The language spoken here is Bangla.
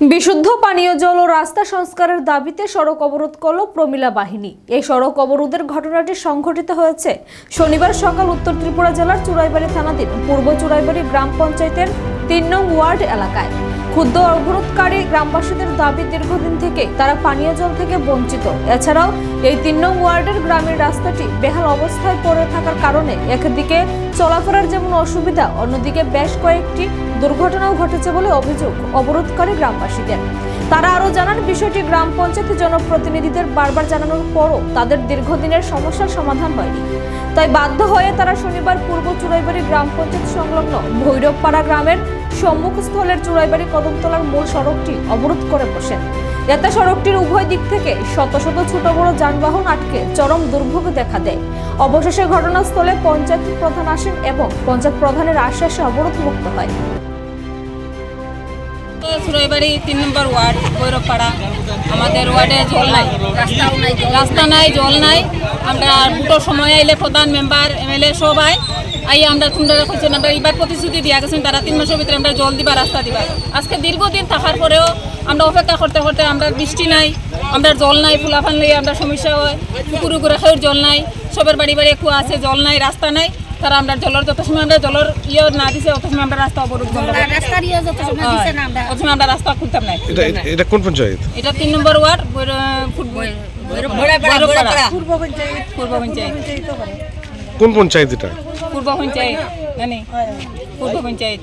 বিশুদ্ধ পানীয় জল ও রাস্তা সংস্কারের দাবিতে সড়ক অবরোধ করল প্রমিলা বাহিনী। এই সড়ক অবরোধের ঘটনাটি সংঘটিত হয়েছে শনিবার সকাল উত্তর ত্রিপুরা জেলার চুরাইবাড়ি থানাধীন পূর্ব চুরাইবাড়ি গ্রাম পঞ্চায়েতের ৩ নং ওয়ার্ড এলাকায়। ক্ষুব্ধ অবরোধকারী গ্রামবাসীদের দাবি দীর্ঘদিন থেকে তারা পানীয় জল থেকে বঞ্চিত। এছাড়াও এই ৩ নং ওয়ার্ডের গ্রামের রাস্তাটি বেহাল অবস্থায় পড়ে থাকার কারণে একদিকে চলাফেরার যেমন অসুবিধা, অন্যদিকে বেশ কয়েকটি দুর্ঘটনাও ঘটেছে বলে অভিযোগ অবরোধকারী গ্রামবাসীদের। তারা আরও জানান, বিষয়টি গ্রাম পঞ্চায়েত জনপ্রতিনিধিদের বারবার জানানোর পরও তাদের দীর্ঘদিনের সমস্যার সমাধান হয়নি। তাই বাধ্য হয়ে তারা শনিবার পূর্ব চুরাইবাড়ি গ্রাম পঞ্চায়েত সংলগ্ন ভৈরবপাড়া গ্রামের সম্মুখস্থলের চুরাইবাড়ি কদমতলার মূল সড়কটি অবরোধ করে বসেন। এতে সড়কটির উভয় দিক থেকে শত শত ছোট বড় যানবাহন আটকে চরম দুর্ভোগ দেখা দেয়। অবশেষে ঘটনাস্থলে পঞ্চায়েত প্রধান আসেন এবং পঞ্চায়েত প্রধানের আশ্বাসে অবরোধ মুক্ত হয়। চুরাইবাড়ি ৩ নম্বর ওয়ার্ড ভৈরবপাড়া, আমাদের ওয়ার্ডে জল নাই, রাস্তা নাই, জল নাই। আমরা দুটোর সময় আইলে প্রধান মেম্বার এমএলএ সবাই আই আমরা তোমরা করছেন, আমরা এবার প্রতিশ্রুতি দিয়া গেছেন তারা 3 মাসের ভিতরে আমরা জল দিবা, রাস্তা দিবা। আজকে দীর্ঘদিন থাকার পরেও আমরা অপেক্ষা করতে করতে আমরা বৃষ্টি নাই, আমরা জল নাই, ফুলাফান লইয়ে আমরা সমস্যা হয়। পুকুর করে খেয়ে জল নাই, সবের বাড়ি বাড়ি কুয়া আছে, জল নাই, রাস্তা নাই। তারা আমরা জলের যত সময় আমরা জলের না দিছে অত সময় আমরা রাস্তা অবরোধ করলাম, আমরা রাস্তা খুলতাম না। এটা কোন পঞ্চায়েত? এটা 3 নম্বর ওয়ার্ড পূর্ব পঞ্চায়েত। কোন পঞ্চায়েত এটা? পূর্ব পঞ্চায়েত, পূর্ব পঞ্চায়েত।